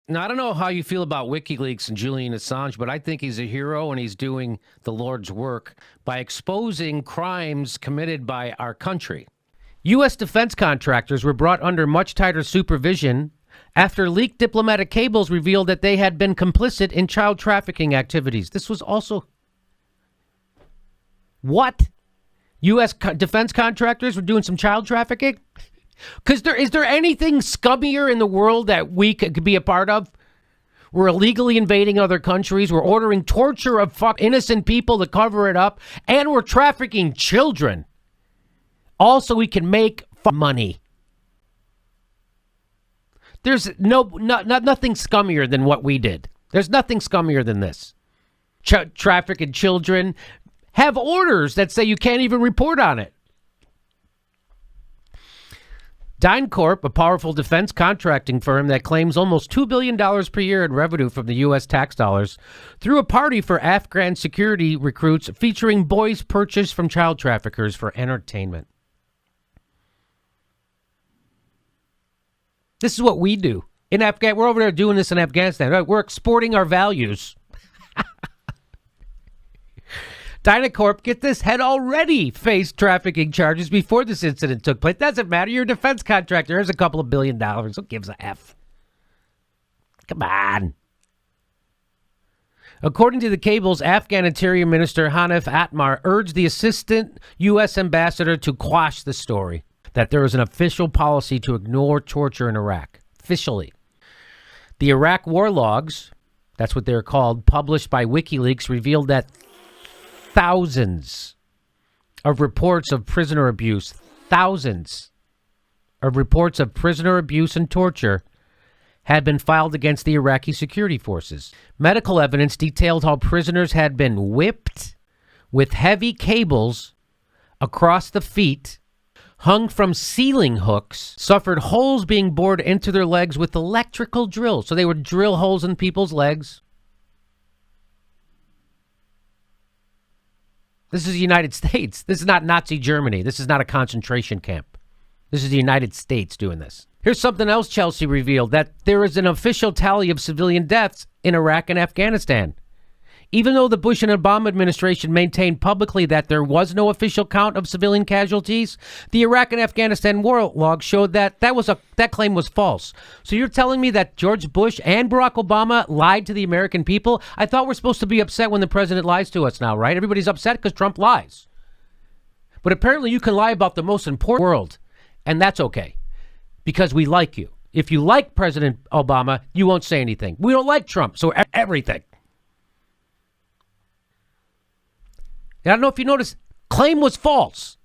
Now, I don't know how you feel about Wikileaks and Julian Assange, but I think he's a hero and he's doing the Lord's work by exposing crimes committed by our country. U.S. defense contractors were brought under much tighter supervision after leaked diplomatic cables revealed that they had been complicit in child trafficking activities. This was also... What? U.S. defense contractors were doing some child trafficking? Because is there anything scummier in the world that we could be a part of? We're illegally invading other countries. We're ordering torture of innocent people to cover it up. And we're trafficking children. Also, we can make money. There's nothing scummier than what we did. There's nothing scummier than this. Trafficking children have orders that say you can't even report on it. DynCorp, a powerful defense contracting firm that claims almost $2 billion per year in revenue from the U.S. tax dollars, threw a party for Afghan security recruits featuring boys purchased from child traffickers for entertainment. This is what we do. We're over there doing this in Afghanistan. Right? We're exporting our values. DynCorp, get this, had already faced trafficking charges before this incident took place. Doesn't matter. You're a defense contractor. Here's a couple of $1 billion. Who gives a F? Come on. According to the cables, Afghan Interior Minister Hanif Atmar urged the assistant U.S. ambassador to quash the story, that there is an official policy to ignore torture in Iraq. Officially. The Iraq war logs, that's what they're called, published by WikiLeaks, revealed that thousands of reports of prisoner abuse, thousands of reports of prisoner abuse and torture had been filed against the Iraqi security forces. Medical evidence detailed how prisoners had been whipped with heavy cables across the feet, hung from ceiling hooks, suffered holes being bored into their legs with electrical drills. So they would drill holes in people's legs. This is the United States. This is not Nazi Germany. This is not a concentration camp. This is the United States doing this. Here's something else Chelsea revealed, that there is an official tally of civilian deaths in Iraq and Afghanistan. Even though the Bush and Obama administration maintained publicly that there was no official count of civilian casualties, the Iraq and Afghanistan war log showed that that claim was false. So you're telling me that George Bush and Barack Obama lied to the American people? I thought we're supposed to be upset when the president lies to us now, right? Everybody's upset because Trump lies. But apparently you can lie about the most important world, and that's okay, because we like you. If you like President Obama, you won't say anything. We don't like Trump, so everything. And I don't know if you noticed, claim was false.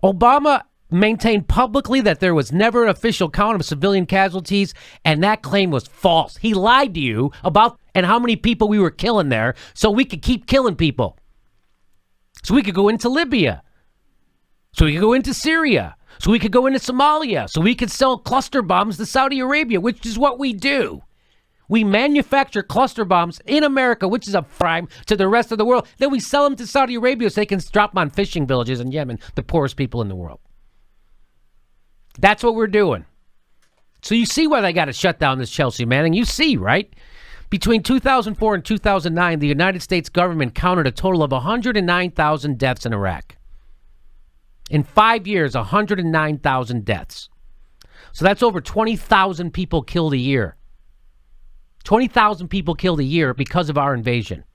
Obama maintained publicly that there was never an official count of civilian casualties, and that claim was false. He lied to you about and how many people we were killing there so we could keep killing people. So we could go into Libya. So we could go into Syria. So we could go into Somalia. So we could sell cluster bombs to Saudi Arabia, which is what we do. We manufacture cluster bombs in America, which is a crime to the rest of the world. Then we sell them to Saudi Arabia so they can drop them on fishing villages in Yemen, the poorest people in the world. That's what we're doing. So you see why they got to shut down this Chelsea Manning. You see, right? Between 2004 and 2009, the United States government counted a total of 109,000 deaths in Iraq. In 5 years, 109,000 deaths. So that's over 20,000 people killed a year. 20,000 people killed a year because of our invasion.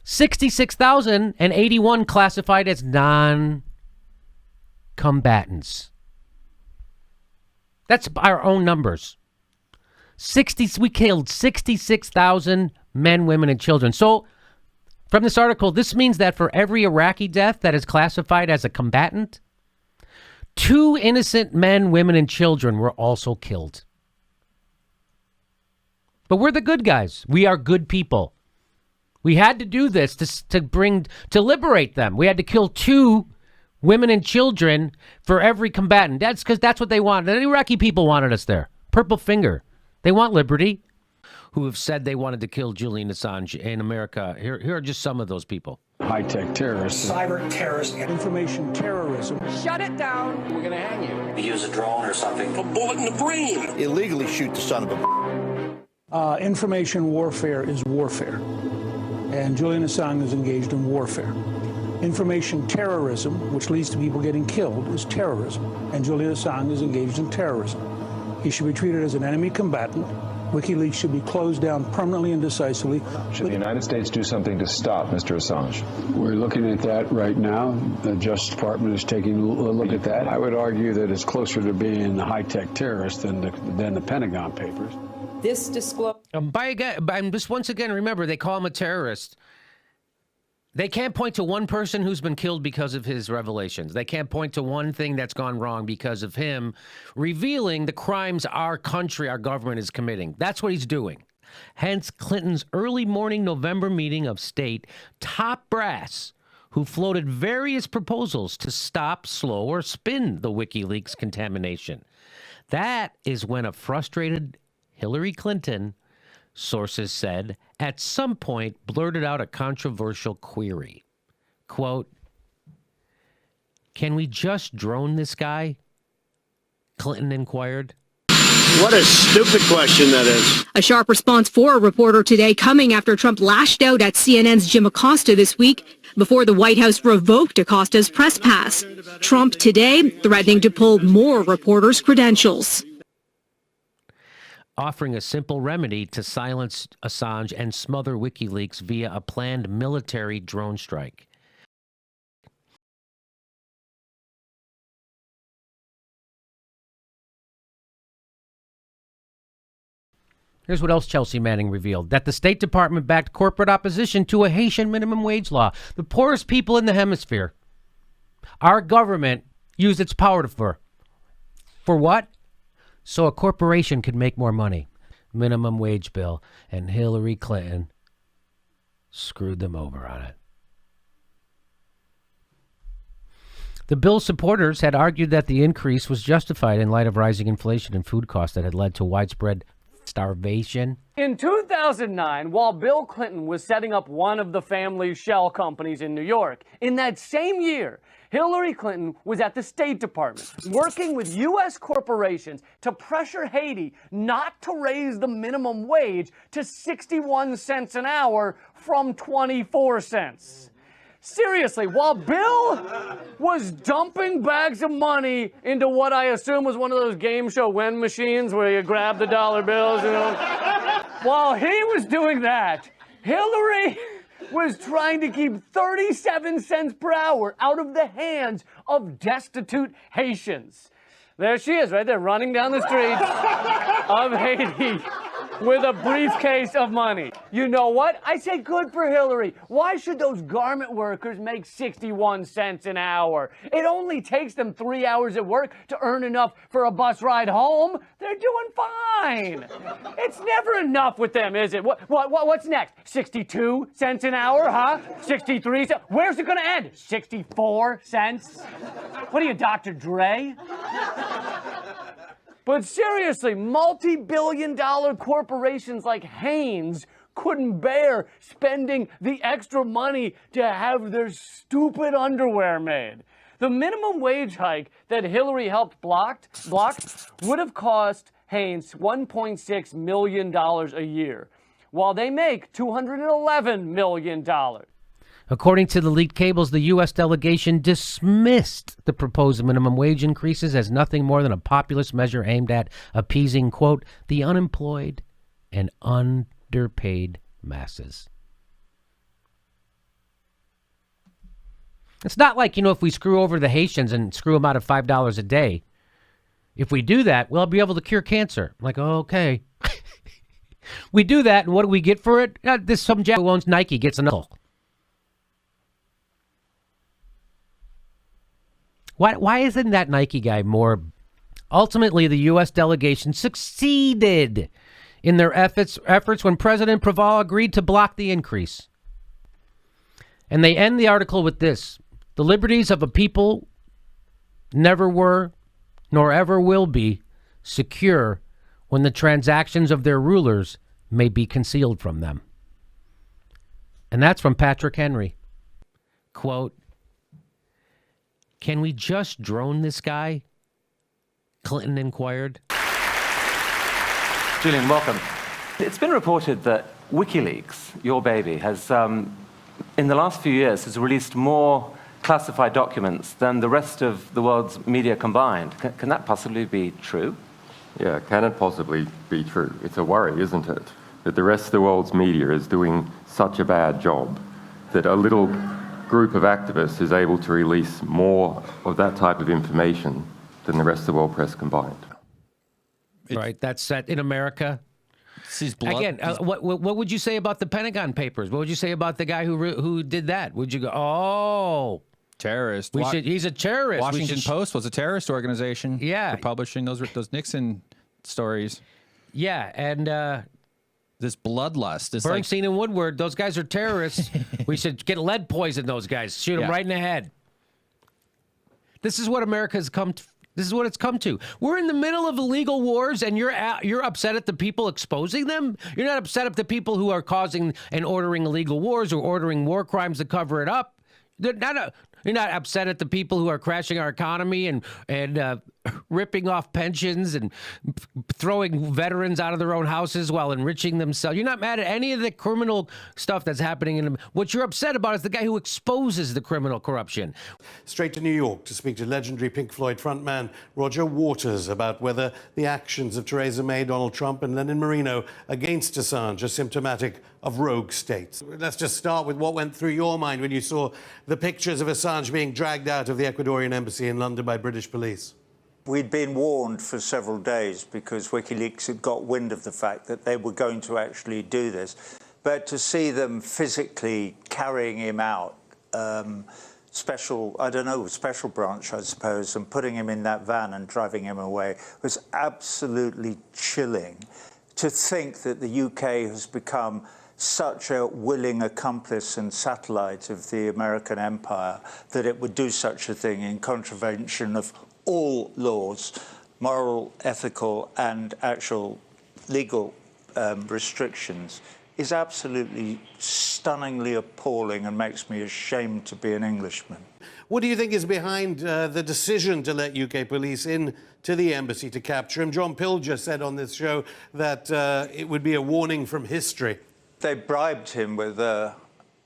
66,081 classified as non-combatants. That's our own numbers. We killed 66,000 men, women, and children. So from this article, this means that for every Iraqi death that is classified as a combatant, 2 innocent men, women, and children were also killed. But we're the good guys. We are good people. We had to do this to liberate them. We had to kill 2 women and children for every combatant. That's because that's what they wanted. The Iraqi people wanted us there. Purple finger. They want liberty. who have said they wanted to kill Julian Assange in America. Here are just some of those people. High-tech terrorists. Cyber terrorists. Information terrorism. Shut it down. We're going to hang you. You use a drone or something. A bullet in the brain. Illegally shoot the son of a... Information warfare is warfare. And Julian Assange is engaged in warfare. Information terrorism, which leads to people getting killed, is terrorism. And Julian Assange is engaged in terrorism. He should be treated as an enemy combatant. Wikileaks should be closed down permanently and decisively. Should the United States do something to stop Mr. Assange? We're looking at that right now. The Justice Department is taking a look at that. I would argue that it's closer to being a high-tech terrorist than the Pentagon Papers. This disclosure. Just once again, remember, they call him a terrorist. They can't point to one person who's been killed because of his revelations. They can't point to one thing that's gone wrong because of him revealing the crimes our country, our government is committing. That's what he's doing. Hence, Clinton's early morning November meeting of state top brass, who floated various proposals to stop, slow, or spin the WikiLeaks contamination. That is when a frustrated Hillary Clinton, sources said, at some point blurted out a controversial query. Quote, "Can we just drone this guy?" Clinton inquired. What a stupid question that is. A sharp response for a reporter today, coming after Trump lashed out at CNN's Jim Acosta this week before the White House revoked Acosta's press pass. Trump today threatening to pull more reporters' credentials. Offering a simple remedy to silence Assange and smother WikiLeaks via a planned military drone strike. Here's what else Chelsea Manning revealed: that the State Department backed corporate opposition to a Haitian minimum wage law. The poorest people in the hemisphere. Our government used its power for what? So a corporation could make more money. Minimum wage bill. And Hillary Clinton screwed them over on it. The bill's supporters had argued that the increase was justified in light of rising inflation and food costs that had led to widespread starvation. In 2009, while Bill Clinton was setting up one of the family's shell companies in New York, in that same year, Hillary Clinton was at the State Department working with U.S. corporations to pressure Haiti not to raise the minimum wage to 61 cents an hour from 24 cents. Seriously, while Bill was dumping bags of money into what I assume was one of those game show win machines where you grab the dollar bills, you know, while he was doing that, Hillary was trying to keep 37 cents per hour out of the hands of destitute Haitians. There she is, right there, running down the streets of Haiti with a briefcase of money. You know what? I say good for Hillary. Why should those garment workers make 61 cents an hour? It only takes them 3 hours at work to earn enough for a bus ride home. They're doing fine. It's never enough with them, is it? What's next? 62 cents an hour, huh? 63 cents? Where's it gonna end? 64 cents? What are you, Dr. Dre? But seriously, multi-billion-dollar corporations like Hanes couldn't bear spending the extra money to have their stupid underwear made. The minimum wage hike that Hillary helped block would have cost Hanes $1.6 million a year, while they make $211 million. According to the leaked cables, the U.S. delegation dismissed the proposed minimum wage increases as nothing more than a populist measure aimed at appeasing, quote, the unemployed and underpaid masses. It's not like, if we screw over the Haitians and screw them out of $5 a day, if we do that, we'll be able to cure cancer. I'm like, oh, okay. We do that, and what do we get for it? Some jack who owns Nike gets a nickel. Why isn't that Nike guy more? Ultimately, the U.S. delegation succeeded in their efforts when President Preval agreed to block the increase. And they end the article with this: the liberties of a people never were, nor ever will be, secure when the transactions of their rulers may be concealed from them. And that's from Patrick Henry. Quote, "Can we just drone this guy?" Clinton inquired. Julian, welcome. It's been reported that Wikileaks, your baby, has, in the last few years, has released more classified documents than the rest of the world's media combined. Can that possibly be true? Yeah, can it possibly be true? It's a worry, isn't it? That the rest of the world's media is doing such a bad job that a little group of activists is able to release more of that type of information than the rest of the world press combined. Right, that's set in America. Again, what would you say about the Pentagon Papers? What would you say about the guy who did that? Would you go, oh, terrorist? He's a terrorist. Washington Post was a terrorist organization. Yeah, for publishing those Nixon stories. Yeah, and this bloodlust. This Bernstein and Woodward, those guys are terrorists. We should get lead poison those guys. Shoot them right in the head. This is what America's come to. This is what it's come to. We're in the middle of illegal wars, and you're upset at the people exposing them? You're not upset at the people who are causing and ordering illegal wars or ordering war crimes to cover it up. You're not upset at the people who are crashing our economy and ripping off pensions and throwing veterans out of their own houses while enriching themselves. You're not mad at any of the criminal stuff that's happening in them. What you're upset about is the guy who exposes the criminal corruption. Straight to New York to speak to legendary Pink Floyd frontman Roger Waters about whether the actions of Theresa May, Donald Trump and Lenin Moreno against Assange are symptomatic of rogue states. Let's just start with what went through your mind when you saw the pictures of Assange being dragged out of the Ecuadorian embassy in London by British police. We'd been warned for several days because WikiLeaks had got wind of the fact that they were going to actually do this. But to see them physically carrying him out, special branch, I suppose, and putting him in that van and driving him away was absolutely chilling. To think that the UK has become such a willing accomplice and satellite of the American empire that it would do such a thing in contravention of all laws, moral, ethical, and actual legal restrictions, is absolutely stunningly appalling and makes me ashamed to be an Englishman. What do you think is behind the decision to let UK police in to the embassy to capture him? John Pilger said on this show that it would be a warning from history. They bribed him with a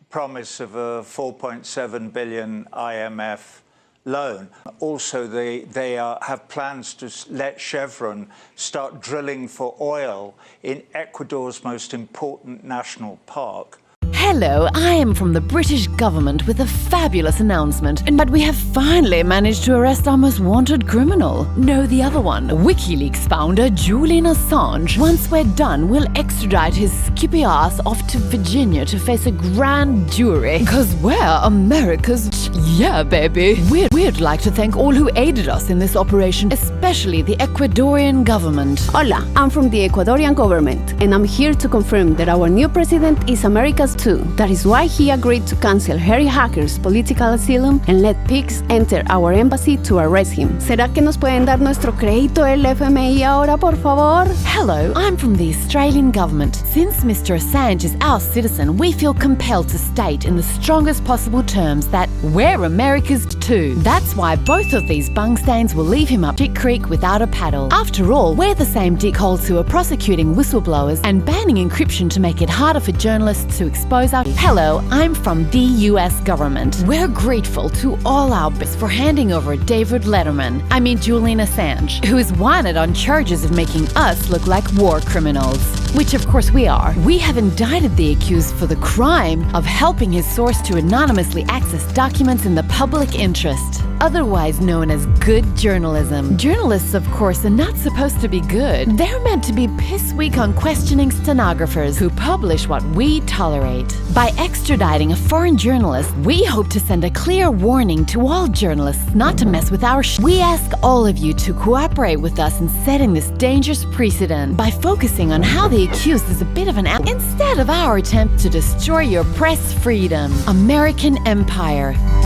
promise of a 4.7 billion IMF loan. Also, they have plans to let Chevron start drilling for oil in Ecuador's most important national park. Hello, I am from the British government with a fabulous announcement, but we have finally managed to arrest our most wanted criminal. No, the other one, Wikileaks founder Julian Assange. Once we're done, we'll extradite his skippy ass off to Virginia to face a grand jury. Cause we're America's... Yeah, baby. We'd like to thank all who aided us in this operation, especially the Ecuadorian government. Hola, I'm from the Ecuadorian government, and I'm here to confirm that our new president is America's too. That is why he agreed to cancel Harry Hacker's political asylum and let pigs enter our embassy to arrest him. ¿Será que nos pueden dar nuestro crédito el FMI ahora, por favor? Hello, I'm from the Australian government. Since Mr. Assange is our citizen, we feel compelled to state in the strongest possible terms that we're America's too. That's why both of these bung stains will leave him up Dick Creek without a paddle. After all, we're the same dickholes who are prosecuting whistleblowers and banning encryption to make it harder for journalists to expose our... Hello, I'm from the US government. We're grateful to all our bits for handing over Julian Assange, who is wanted on charges of making us look like war criminals. Which of course we are. We have indicted the accused for the crime of helping his source to anonymously access documents in the public interest, otherwise known as good journalism. Journalists, of course, are not supposed to be good. They're meant to be piss-weak on questioning stenographers who publish what we tolerate. By extraditing a foreign journalist, we hope to send a clear warning to all journalists not to mess with our We ask all of you to cooperate with us in setting this dangerous precedent by focusing on how the accused is a bit of an instead of our attempt to destroy your press freedom. American Empire.